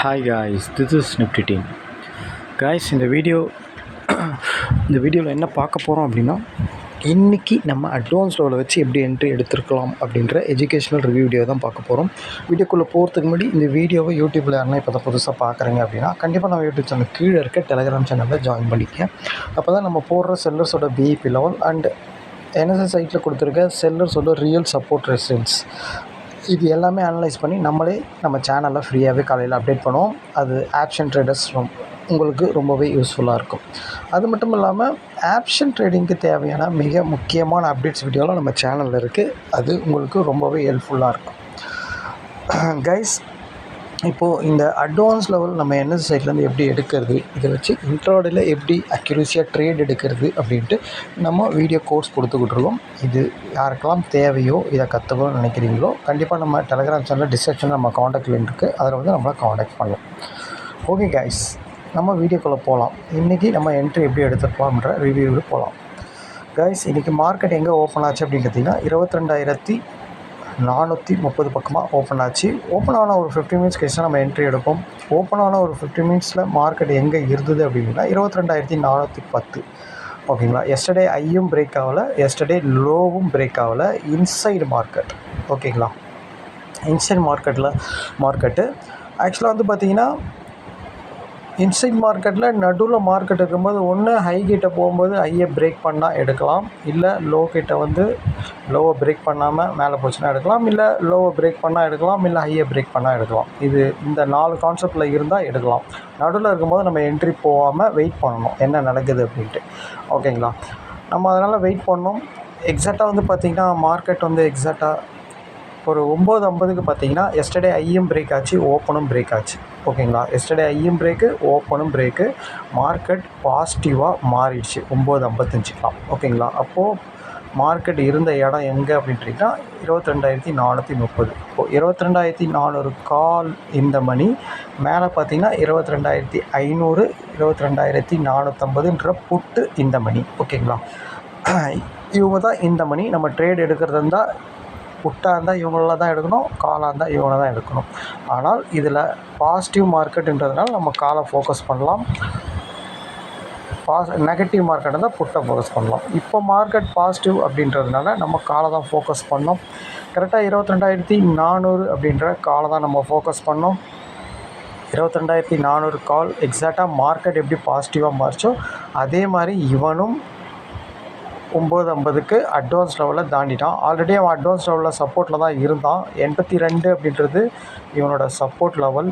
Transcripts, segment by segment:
Hi guys, this is Nifty team. Guys, இந்த வீடியோவில் என்ன பார்க்க போகிறோம் அப்படின்னா, இன்றைக்கி நம்ம அட்வான்ஸ் லெவலை வச்சு எப்படி என்ட்ரி எடுத்துருக்கலாம் அப்படின்ற எஜுகேஷ்னல் ரிவ்யூ வீடியோ தான் பார்க்க போகிறோம். வீடியோக்குள்ளே போகிறதுக்கு முன்னாடி இந்த வீடியோவை யூடியூப்பில் யாருன்னா இப்போ தான் புதுசாக பார்க்குறீங்க அப்படின்னா, கண்டிப்பாக நம்ம யூடியூப் சேனல் கீழே இருக்க டெலகிராம் சேனலில் ஜாயின் பண்ணிக்க. அப்போ தான் நம்ம போடுற செல்லர்ஸோட பிஇபி லெவல் அண்ட் என்எஸ்எஸ் சைட்டில் கொடுத்துருக்க செல்லர்ஸோட ரியல் சப்போர்ட் ரெசிடென்ஸ் இது எல்லாமே அனலைஸ் பண்ணி நம்ம சேனலில் ஃப்ரீயாகவே காலையில் அப்டேட் பண்ணுவோம். அது ஆப்ஷன் ட்ரேடர்ஸ் உங்களுக்கு ரொம்பவே யூஸ்ஃபுல்லாக இருக்கும். அது மட்டும் இல்லாமல் ஆப்ஷன் ட்ரேடிங்க்கு தேவையான மிக முக்கியமான அப்டேட்ஸ் வீடியோலாம் நம்ம சேனலில் இருக்குது. அது உங்களுக்கு ரொம்பவே ஹெல்ப்ஃபுல்லாக இருக்கும். கைஸ், இப்போது இந்த அட்வான்ஸ் லெவல் நம்ம என்எஸ் சைட்லேருந்து எப்படி எடுக்கிறது, இதை வச்சு இன்ட்ராடேயில் எப்படி அக்யூரேசியாக ட்ரேட் எடுக்கிறது அப்படின்ட்டு நம்ம வீடியோ கோர்ஸ் கொடுத்துக்கிட்ருக்கோம். இது யாருக்கெல்லாம் தேவையோ, இதை கற்றுக்கணும்னு நினைக்கிறீங்களோ, கண்டிப்பாக நம்ம டெலகிராம் சேனலில் டிஸ்கிரிப்ஷனில் நம்ம காண்டாக்ட் லிங்க் இருக்குது. அதில் வந்து நம்மளை காண்டாக்ட் பண்ணலாம். ஓகே கைஸ், நம்ம வீடியோக்குள்ளே போகலாம். இன்றைக்கி நம்ம என்ட்ரி எப்படி எடுத்துருப்போம்ன்ற ரிவ்யூவில் போகலாம். கைஸ், இன்றைக்கி மார்க்கெட் எங்கே ஓப்பன் ஆச்சு அப்படின்னு பார்த்தீங்கன்னா 22,430 பக்கமாக ஓப்பன் ஆச்சு. ஓப்பன் ஆன ஒரு 15 மினிட்ஸ் கழிச்சு நம்ம என்ட்ரி எடுப்போம். ஓப்பன் ஆன ஒரு 15 மினிட்ஸில் மார்க்கெட் எங்கே இருந்தது அப்படின்னா 22,410. ஓகேங்களா. எஸ்டர்டே ஐயும் பிரேக் ஆகலை, எஸ்டர்டே லோவும் பிரேக் ஆகலை. Inside market. ஓகேங்களா. இன்சைட் மார்க்கெட்டு ஆக்சுவலாக வந்து பார்த்திங்கன்னா, இன்சைட் மார்க்கெட்டில் நடுவில் மார்க்கெட் இருக்கும்போது ஒன்று ஹை கிட்ட போகும்போது ஹையை பிரேக் பண்ணால் எடுக்கலாம், இல்லை லோ கிட்ட வந்து லோவை பிரேக் பண்ணாமல் மேலே போச்சுன்னா எடுக்கலாம், இல்லை லோவை பிரேக் பண்ணால் எடுக்கலாம், இல்லை ஹையை பிரேக் பண்ணால் எடுக்கலாம். இது இந்த 4 கான்செப்டில் இருந்தால் எடுக்கலாம். நடுவில் இருக்கும்போது நம்ம என்ட்ரி போகாமல் வெயிட் பண்ணணும் என்ன நடக்குது அப்படின்ட்டு. ஓகேங்களா. நம்ம அதனால் வெயிட் பண்ணோம். எக்ஸாக்டாக வந்து பார்த்திங்கன்னா மார்க்கெட் வந்து எக்ஸாக்டாக ஒரு 9:50க்கு பார்த்தீங்கன்னா எஸ்டர்டே ஐயும் பிரேக் ஆச்சு, ஓப்பனும் பிரேக் ஆச்சு. ஓகேங்களா. எஸ்டர்டே ஐயும் பிரேக்கு, ஓப்பனும் பிரேக்கு. மார்க்கெட் பாசிட்டிவாக மாறிடுச்சு 9:55க்கலாம். ஓகேங்களா. அப்போது மார்க்கெட் இருந்த இடம் எங்கே அப்படின்ட்டிங்கன்னா 22,430. இப்போது 22,400 கால் இந்த மணி மேலே பார்த்தீங்கன்னா 22,500, 22,450ன்ற புட்டு இந்த மணி. ஓகேங்களா. இவங்க தான் இந்த மணி. நம்ம ட்ரேட் எடுக்கிறது இருந்தால் புட்டாக இருந்தால் இவங்கள தான் எடுக்கணும், காலாக இருந்தால் இவங்கள தான் எடுக்கணும். ஆனால் இதில் பாசிட்டிவ் மார்க்கெட்டுன்றதுனால நம்ம காலை ஃபோக்கஸ் பண்ணலாம். நெகட்டிவ் மார்க்கெட் இருந்தால் புட்டை ஃபோக்கஸ் பண்ணலாம். இப்போ மார்க்கெட் பாசிட்டிவ் அப்படின்றதுனால நம்ம காலை தான் ஃபோக்கஸ் பண்ணோம். கரெக்டாக 22,400 அப்படின்ற காலை தான் நம்ம ஃபோக்கஸ் பண்ணோம். 22,400 கால் எக்ஸாக்டாக மார்க்கெட் எப்படி பாசிட்டிவாக மாறிச்சோ அதே மாதிரி இவனும் 9:50க்கு அட்வான்ஸ் லெவலில் தாண்டிட்டான். ஆல்ரெடி அவன் அட்வான்ஸ் லெவலில் சப்போர்ட்டில் தான் இருந்தான். 82 அப்படின்றது இவனோட சப்போர்ட் லெவல்.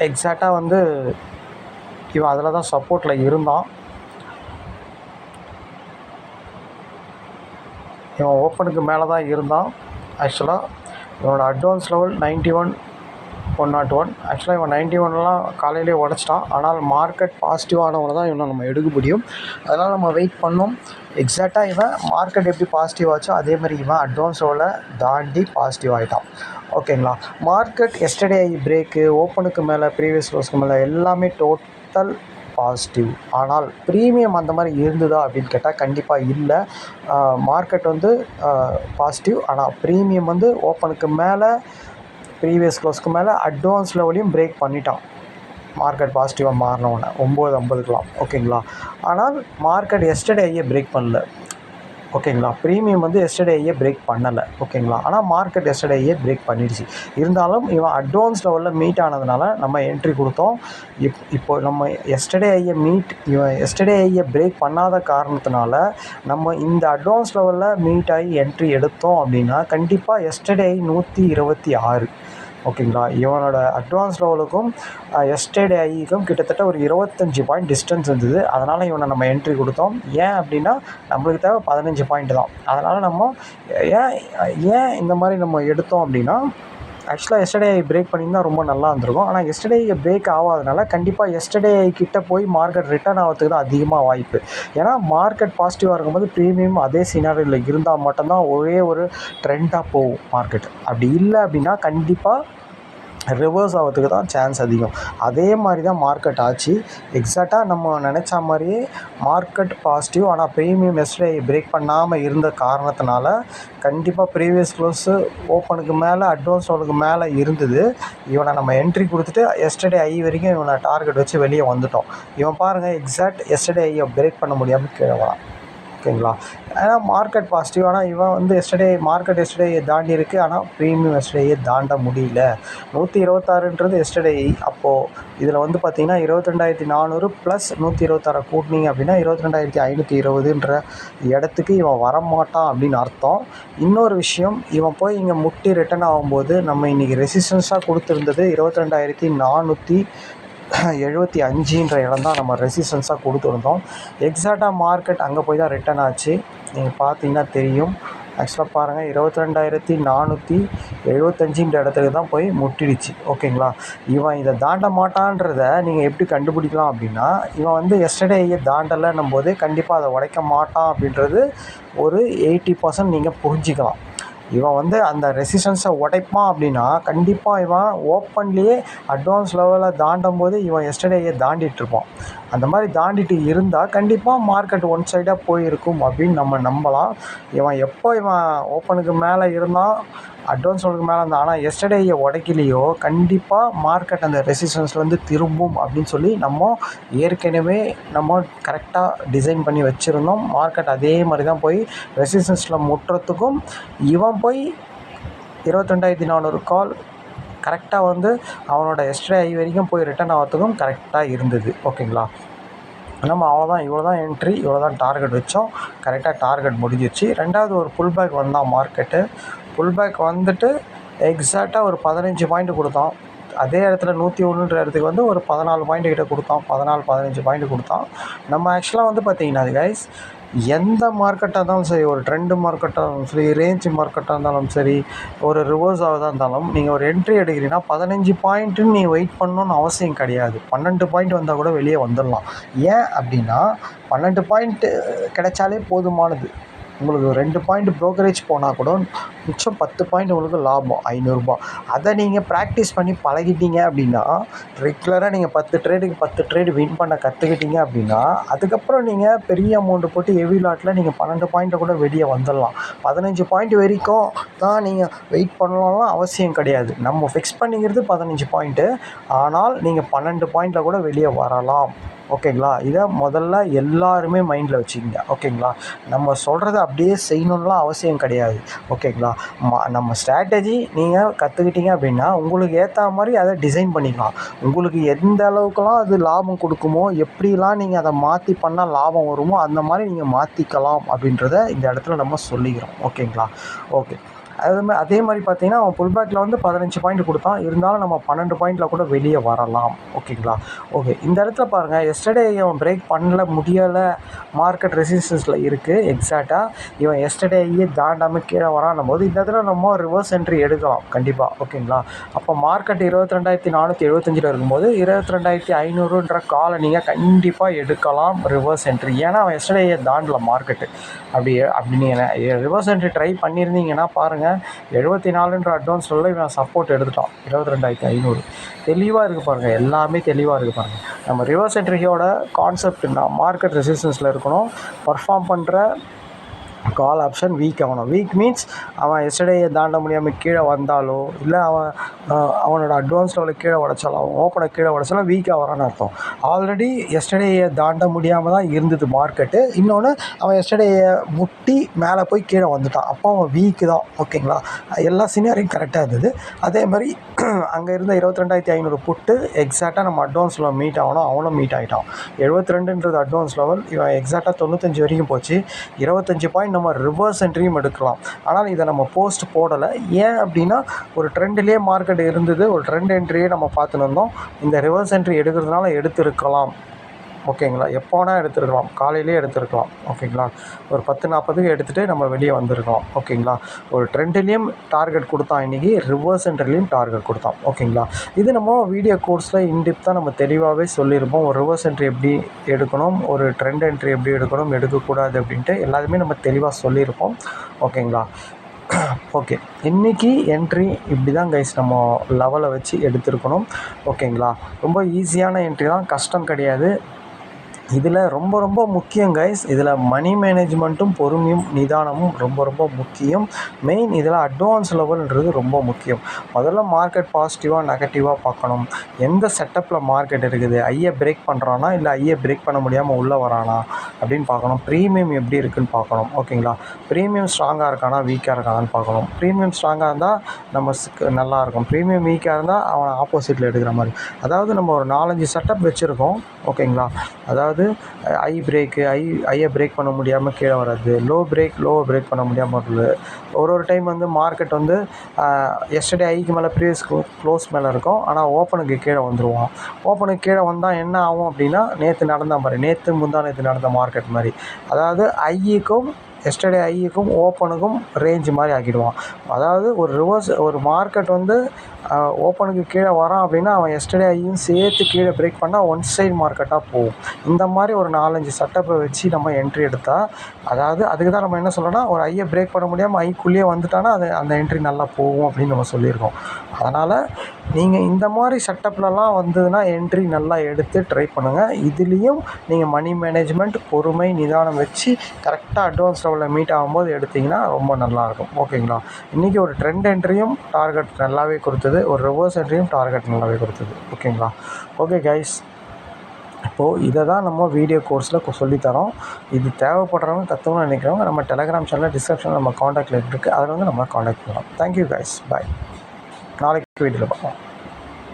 எக்ஸாக்டாக வந்து இவன் அதில் தான் சப்போர்ட்டில் இருந்தான். இவன் ஓப்பனுக்கு மேலே தான் இருந்தான். ஆக்சுவலாக இவனோட அட்வான்ஸ் லெவல் 91,101. ஆக்சுவலாக இவன் 91லாம் காலையிலே உடச்சிட்டான். ஆனால் மார்க்கெட் பாசிட்டிவானவனை தான் இவனை நம்ம எடுக்க முடியும். அதனால் நம்ம வெயிட் பண்ணோம். எக்ஸாக்டாக இவன் மார்க்கெட் எப்படி பாசிட்டிவ் ஆச்சோ அதே மாதிரி இவன் அட்வான்ஸ் லெவலை தாண்டி பாசிட்டிவ் ஆகிட்டான். ஓகேங்களா. மார்க்கெட் எஸ்டர்டே பிரேக்கு, ஓப்பனுக்கு மேலே, ப்ரீவியஸ் க்ளோஸ்க்கு மேலே எல்லாமே டோட்டல் பாசிட்டிவ். ஆனால் ப்ரீமியம் அந்த மாதிரி இருந்ததா அப்படின்னு கேட்டால் கண்டிப்பாக இல்லை. மார்க்கெட் வந்து பாசிட்டிவ், ஆனால் ப்ரீமியம் வந்து ஓப்பனுக்கு மேலே, ப்ரீவியஸ் க்ளோஸ்க்கு மேலே அட்வான்ஸ் லெவலையும் பிரேக் பண்ணிட்டான். மார்க்கெட் பாசிட்டிவாக மாறினவொன்னே 9:50க்கலாம். ஓகேங்களா. ஆனால் மார்க்கெட் எஸ்டர்டே ஐயை பிரேக் பண்ணல. ஓகேங்களா. ப்ரீமியம் வந்து எஸ்டர்டே ஐயை பிரேக் பண்ணலை. ஓகேங்களா. ஆனால் மார்க்கெட் எஸ்டர்டே ஐயை பிரேக் பண்ணிடுச்சு. இருந்தாலும் இவன் அட்வான்ஸ் லெவலில் மீட் ஆனதுனால நம்ம என்ட்ரி கொடுத்தோம். இப்போ நம்ம இவன் எஸ்டர்டே ஐயை பிரேக் பண்ணாத காரணத்தினால நம்ம இந்த அட்வான்ஸ் லெவலில் மீட் ஆகி என்ட்ரி எடுத்தோம் அப்படின்னா கண்டிப்பாக எஸ்டர்டே 126. ஓகேங்களா. இவனோட அட்வான்ஸ் லெவலுக்கும் எஸ்டர்டே ஐக்கும் கிட்டத்தட்ட ஒரு 25 பாயிண்ட் டிஸ்டன்ஸ் இருந்தது. அதனால் இவனை நம்ம என்ட்ரி கொடுத்தோம். ஏன் அப்படின்னா நம்மளுக்கு தேவை 15 பாயிண்ட் தான். அதனால் நம்ம ஏன் இந்த மாதிரி நம்ம எடுத்தோம் அப்படின்னா, ஆக்சுவலாக எஸ்டர்டே பிரேக் பண்ணியிருந்தால் ரொம்ப நல்லா இருந்திருக்கும். ஆனால் எஸ்டர்டே பிரேக் ஆகாதனால கண்டிப்பாக எஸ்டர்டே கிட்ட போய் மார்க்கெட் ரிட்டர்ன் ஆகிறதுக்கு தான் அதிகமாக வாய்ப்பு. ஏன்னா மார்க்கெட் பாசிட்டிவாக இருக்கும்போது ப்ரீமியம் அதே சினாரியோவில் இருந்தால் மட்டும்தான் ஒரே ஒரு ட்ரெண்டாக போகும் மார்க்கெட். அப்படி இல்லை அப்படின்னா கண்டிப்பாக ரிவர்ஸ் ஆகிறதுக்கு தான் சான்ஸ் அதிகம். அதே மாதிரி தான் மார்க்கெட் ஆச்சு. எக்ஸாக்டாக நம்ம நினச்ச மாதிரியே மார்க்கெட் பாசிட்டிவ். ஆனால் ப்ரீமியம் எஸ்டர்டே பிரேக் பண்ணாமல் இருந்த காரணத்தினால கண்டிப்பாக ப்ரீவியஸ் க்ளோஸு ஓப்பனுக்கு மேலே அட்வான்ஸ் லெவலுக்கு மேலே இருந்தது. இவனை நம்ம என்ட்ரி கொடுத்துட்டு எஸ்டர்டே ஐ வரைக்கும் இவனை டார்கெட் வச்சு வெளியே வந்துட்டோம். இவன் பாருங்கள் எக்ஸாக்ட் எஸ்டர்டே ஐயை பிரேக் பண்ண முடியாமல் கீழே வரான். ஓகேங்களா? ஏன்னா மார்க்கெட் பாசிட்டிவ். ஆனால் இவன் வந்து மார்க்கெட் எஸ்டர்டே தாண்டி இருக்குது. ஆனால் ப்ரீமியம் எஸ்டர்டேயே தாண்ட முடியல. 126ன்றது எஸ்டர்டே. அப்போது இதில் வந்து பார்த்திங்கன்னா 22,400 ப்ளஸ் 126 கூட்டினீங்க அப்படின்னா 22,520ன்ற இடத்துக்கு இவன் வரமாட்டான் அப்படின்னு அர்த்தம். இன்னொரு விஷயம், இவன் போய் இங்கே முட்டி ரிட்டன் ஆகும்போது நம்ம இன்றைக்கி ரெசிஸ்டன்ஸாக கொடுத்துருந்தது 22,475ன்ற இடம் தான் நம்ம ரெசிஸ்டன்ஸாக கொடுத்துருந்தோம். எக்ஸாக்டாக மார்க்கெட் அங்கே போய் தான் ரிட்டன் ஆச்சு. நீங்கள் பார்த்தீங்கன்னா தெரியும். ஆக்சுவலாக பாருங்கள் 22,475ன்ற இடத்துக்கு தான் போய் முட்டிடுச்சு. ஓகேங்களா? இவன் இதை தாண்ட மாட்டான்றதை நீங்கள் எப்படி கண்டுபிடிக்கலாம் அப்படின்னா, இவன் வந்து எஸ்டர்டேயை தாண்டலைன்னும் போது கண்டிப்பாக அதை உடைக்க மாட்டான் அப்படின்றது ஒரு 80% நீங்கள் புரிஞ்சிக்கலாம். இவன் வந்து அந்த ரெசிஸ்டன்ஸை உடைப்பான் அப்படின்னா கண்டிப்பாக இவன் ஓப்பன்லேயே அட்வான்ஸ் லெவலில் தாண்டும் போது இவன் எஸ்டர்டேயை தாண்டிட்டுருப்பான். அந்த மாதிரி தாண்டிட்டு இருந்தால் கண்டிப்பாக மார்க்கெட் ஒன் சைடாக போயிருக்கும் அப்படின்னு நம்ம நம்பலாம். இவன் ஓப்பனுக்கு மேலே இருந்தால் அட்வான்ஸ் லெவலுக்கு மேலே இருந்தால் ஆனால் எஸ்டர்டேயை உடைக்கலையோ கண்டிப்பாக மார்க்கெட் அந்த ரெசிஸ்டன்ஸ்லேருந்து திரும்பும் அப்படின்னு சொல்லி நம்ம ஏற்கனவே நம்ம கரெக்டாக டிசைன் பண்ணி வச்சுருந்தோம். மார்க்கெட் அதே மாதிரி தான் போய் ரெசிஸ்டன்ஸில் முட்டுறதுக்கும் இவன் போய் 22,400 கால் கரெக்டாக வந்து அவனோட எஸ்டர்டே ஐ வரைக்கும் போய் ரிட்டர்ன் ஆகிறதுக்கும் கரெக்டாக இருந்தது. ஓகேங்களா? நம்ம அவ்வளோதான், இவ்வளோ தான் என்ட்ரி, இவ்வளோ தான் டார்கெட் வச்சோம். கரெக்டாக டார்கெட் முடிஞ்சிருச்சு. ரெண்டாவது ஒரு புல் பேக் வந்தான் மார்க்கெட்டு. புல் பேக் வந்துட்டு எக்ஸாக்டாக ஒரு 15 பாயிண்ட் கொடுத்தான். அதே இடத்துல 101ன்ற இடத்துக்கு வந்து ஒரு 14 பாயிண்ட் கிட்ட கொடுத்தான். 15 பாயிண்ட் கொடுத்தான். நம்ம ஆக்சுவலாக வந்து பார்த்திங்கன்னா கைஸ், எந்த மார்க்கெட்டாக இருந்தாலும் சரி, ஒரு ட்ரெண்டு மார்க்கெட்டாக இருந்தாலும் சரி, ரேஞ்ச் மார்க்கெட்டாக இருந்தாலும் சரி, ஒரு ரிவர்ஸ் ஆகுதா இருந்தாலும் நீங்கள் ஒரு என்ட்ரி எடுக்கிறீங்கன்னா 15 பாயிண்ட்டுன்னு நீ வெயிட் பண்ணணுன்னு அவசியம் கிடையாது. 12 பாயிண்ட் வந்தால் கூட வெளியே வந்துடலாம். ஏன் அப்படின்னா 12 பாயிண்ட்டு கிடைச்சாலே போதுமானது. உங்களுக்கு 2 பாயிண்ட் ப்ரோக்கரேஜ் போனால் கூட மிச்சம் 10 பாயிண்ட் உங்களுக்கு லாபம் 500 அதை நீங்கள் ப்ராக்டிஸ் பண்ணி பழகிட்டீங்க அப்படின்னா, ரெகுலராக நீங்கள் 10 ட்ரேடுக்கு 10 ட்ரேடு வின் பண்ண கற்றுக்கிட்டீங்க அப்படின்னா, அதுக்கப்புறம் நீங்கள் பெரிய அமௌண்ட்டு போட்டு ஹெவி லாட்டில் நீங்கள் 12 பாயிண்ட்டை கூட வெளியே வந்துடலாம். 15 பாயிண்ட் வரைக்கும் தான் நீங்கள் வெயிட் பண்ணலாம்லாம் அவசியம் கிடையாது. நம்ம ஃபிக்ஸ் பண்ணிக்கிறது 15 பாயிண்ட்டு. ஆனால் நீங்கள் 12 பாயிண்டில் கூட வெளியே வரலாம். ஓகேங்களா? இதை முதல்ல எல்லாருமே மைண்டில் வச்சுக்கிங்க. ஓகேங்களா? நம்ம சொல்கிறத அப்படியே செய்யணுன்னெலாம் அவசியம் கிடையாது. ஓகேங்களா? நம்ம ஸ்ட்ராட்டஜி நீங்கள் கற்றுக்கிட்டீங்க அப்படின்னா உங்களுக்கு ஏற்ற மாதிரி அதை டிசைன் பண்ணிக்கலாம். உங்களுக்கு எந்த அளவுக்குலாம் அது லாபம் கொடுக்குமோ, எப்படிலாம் நீங்கள் அதை மாற்றி பண்ணால் லாபம் வருமோ அந்த மாதிரி நீங்கள் மாற்றிக்கலாம் அப்படின்றத இந்த இடத்துல நம்ம சொல்லிக்கிறோம். ஓகேங்களா? ஓகே. அதே மாதிரி பார்த்தீங்கன்னா அவன் புல் பேக்கில் வந்து 15 பாயிண்ட் கொடுத்தான். இருந்தாலும் நம்ம 12 பாயிண்டில் கூட வெளியே வரலாம். ஓகேங்களா? ஓகே. இந்த இடத்துல பாருங்கள், எஸ்டர்டே அவன் பிரேக் பண்ணல, முடியலை, மார்க்கெட் ரெசிஸ்டன்ஸில் இருக்குது. எக்ஸாக்டாக இவன் எஸ்டர்டேயே தாண்டாமல் கீழே வரான்னும் போது இந்த இடத்துல நம்ம ரிவர்ஸ் என்ட்ரி எடுக்கலாம் கண்டிப்பாக. ஓகேங்களா? அப்போ மார்க்கெட் 22,475 இருக்கும்போது 22,500ன்ற காலை நீங்கள் கண்டிப்பாக எடுக்கலாம் ரிவர்ஸ் என்ட்ரி. ஏன்னா அவன் எஸ்டர்டேயை தாண்டல மார்க்கெட்டு. அப்படி நீங்கள் ரிவர்ஸ் என்ட்ரி ட்ரை பண்ணியிருந்தீங்கன்னா பாருங்கள், 74ன்ற அட்வான்ஸ் லெவலில் இவன் சப்போர்ட் எடுத்துட்டான். 22,500 தெளிவாக இருக்குது பாருங்கள். எல்லாமே தெளிவாக இருக்குது பாருங்கள். நம்ம ரிவர்ஸ் என்ட்ரியோட கான்செப்ட்னா மார்க்கெட் ரெசிஸ்டன்ஸில் இருக்கணும். பர்ஃபார்ம் பண்ணுற கால் ஆப்ஷன் வீக் ஆகணும். வீக் மீன்ஸ் அவன் எஸ்டர்டேயை தாண்ட முடியாமல் கீழே வந்தாலோ, இல்லை அவனோட அட்வான்ஸ் லெவலில் கீழே உடச்சாலும், அவன் ஓப்பனை கீழே உடச்சாலும் வீக்காக வரான்னு அர்த்தம். ஆல்ரெடி எஸ்டர்டேயை தாண்ட முடியாமல் தான் இருந்தது மார்க்கெட்டு. இன்னொன்று, அவன் எஸ்டர்டேயை முட்டி மேலே போய் கீழே வந்துட்டான். அப்போ அவன் வீக்கு தான். ஓகேங்களா? எல்லா சினாரியும் கரெக்டாக இருந்தது. அதே மாதிரி அங்கே இருந்த 22,500 புட்டு எக்ஸாக்டாக நம்ம அட்வான்ஸ் லெவல் மீட் ஆகணும். அவனும் மீட் ஆகிட்டான். 72ன்றது அட்வான்ஸ் லெவல். இவன் எக்ஸாக்டாக 95 வரைக்கும் போச்சு. 25 பாயிண்ட் நம்ம ரிவர்ஸ் என்ட்ரியும் எடுக்கலாம். ஆனால் இதை நம்ம போஸ்ட் போடலை. ஏன் அப்படின்னா ஒரு ட்ரெண்ட்லேயே மார்க்கெட் இருந்தது. ஒரு ட்ரெண்ட் என்ட்ரியே நம்ம பார்த்துன்னு இருந்தோம். இந்த ரிவர்ஸ் என்ட்ரி எடுக்கிறதுனால எடுத்துருக்கலாம். ஓகேங்களா? எப்போ வேணால் எடுத்துருக்கலாம். காலையிலே எடுத்துருக்கலாம். ஓகேங்களா? ஒரு 10:40க்கு எடுத்துகிட்டு நம்ம வெளியே வந்திருக்கலாம். ஓகேங்களா? ஒரு ட்ரெண்ட்லேயும் டார்கெட் கொடுத்தான் இன்றைக்கி, ரிவர்ஸ் என்ட்ரிலையும் டார்கெட் கொடுத்தான். ஓகேங்களா? இது நம்ம வீடியோ கோர்ஸில் இன்டிப்த்தாக நம்ம தெளிவாகவே சொல்லியிருப்போம். ஒரு ரிவர்ஸ் என்ட்ரி எப்படி எடுக்கணும், ஒரு ட்ரெண்ட் என்ட்ரி எப்படி எடுக்கணும், எடுக்கக்கூடாது அப்படின்ட்டு எல்லாத்தையுமே நம்ம தெளிவாக சொல்லியிருப்போம். ஓகேங்களா? ஓகே, இன்றைக்கி என்ட்ரி இப்படி தான் கைஸ் நம்ம லெவலை வச்சு எடுத்துருக்கணும். ஓகேங்களா? ரொம்ப ஈஸியான என்ட்ரி தான், கஷ்டம் கிடையாது. இதில் ரொம்ப ரொம்ப முக்கியம் கைஸ், இதில் மணி மேனேஜ்மெண்ட்டும் பொறுமையும் நிதானமும் ரொம்ப ரொம்ப முக்கியம். மெயின் இதில் அட்வான்ஸ் லெவல்ன்றது ரொம்ப முக்கியம். முதல்ல மார்க்கெட் பாசிட்டிவாக நெகட்டிவாக பார்க்கணும். எந்த செட்டப்பில் மார்க்கெட் இருக்குது, ஐயை பிரேக் பண்ணுறானா இல்லை ஐயை பிரேக் பண்ண முடியாமல் உள்ளே வரானா அப்படின்னு பார்க்கணும். ப்ரீமியம் எப்படி இருக்குதுன்னு பார்க்கணும். ஓகேங்களா? ப்ரீமியம் ஸ்ட்ராங்காக இருக்கானா வீக்காக இருக்கானான்னு பார்க்கணும். ப்ரீமியம் ஸ்ட்ராங்காக இருந்தால் நம்ம நல்லாயிருக்கும். ப்ரீமியம் வீக்காக இருந்தால் அவனை ஆப்போசிட்டில் எடுக்கிற மாதிரி. அதாவது நம்ம ஒரு 4-5 செட்டப் வச்சுருக்கோம். ஓகேங்களா? அதாவது ஐ பிரேக்கு, ஐயை பிரேக் பண்ண முடியாமல் கீழே வர்றது, லோவை பிரேக் பண்ண முடியாமல் வருது. ஒரு டைம் வந்து மார்க்கெட் வந்து எஸ்டர்டே ஐக்கு மேலே ப்ரீவியஸ் க்ளோஸ் மேலே இருக்கும், ஆனால் ஓப்பனுக்கு கீழே வந்துடுவான். ஓப்பனுக்கு கீழே வந்தால் என்ன ஆகும் அப்படின்னா, நேற்று நடந்த மாதிரி, நேற்று நடந்த மார்க்கெட் மாதிரி. அதாவது ஐக்கும் எஸ்டர்டே ஐக்கும் ஓப்பனுக்கும் ரேஞ்சு மாதிரி ஆக்கிடுவான். அதாவது ஒரு ரிவர்ஸ், ஒரு மார்க்கெட் வந்து ஓப்பனுக்கு கீழே வரான் அப்படின்னா அவன் எஸ்டர்டே ஐயும் சேர்த்து கீழே பிரேக் பண்ணால் ஒன் சைடு மார்க்கெட்டாக போகும். இந்த மாதிரி ஒரு 4-5 செட்டப்பை வச்சு நம்ம என்ட்ரி எடுத்தால், அதாவது அதுக்கு தான் நம்ம என்ன சொல்கிறோன்னா, ஒரு ஐயை பிரேக் பண்ண முடியாமல் ஐக்குள்ளேயே வந்துட்டானா அந்த என்ட்ரி நல்லா போகும் அப்படின்னு நம்ம சொல்லியிருக்கோம். அதனால் நீங்கள் இந்த மாதிரி செட்டப்லலாம் வந்ததுன்னா என்ட்ரி நல்லா எடுத்து ட்ரை பண்ணுங்கள். இதுலேயும் நீங்கள் மணி மேனேஜ்மெண்ட், பொறுமை, நிதானம் வச்சு கரெக்டாக அட்வான்ஸ் லெவலில் மீட் ஆகும்போது எடுத்திங்கன்னா ரொம்ப நல்லாயிருக்கும். ஓகேங்களா? இன்றைக்கி ஒரு ட்ரெண்ட் என்ட்ரியும் டார்கெட் நல்லாவே கொடுத்தது, ஒரு ரிவர்ஸ் என்ட்ரியும் டார்கெட் நல்லாவே கொடுத்தது. ஓகேங்களா? ஓகே கைஸ், இப்போது இதை தான் நம்ம வீடியோ கோர்ஸில் சொல்லித்தரோம். இது தேவைப்படுறவங்க கற்றுக்கணும்னு நினைக்கிறவங்க நம்ம டெலகிராம் சேனலில் டிஸ்கிரிப்ஷனில் நம்ம காண்டாக்ட் லிங்க் இருக்குது, அதில் வந்து நம்ம காண்டாக்ட் பண்ணலாம். தேங்க்யூ கைஸ், பாய். நாளைக்கு வீடியோவில் பார்ப்போம்.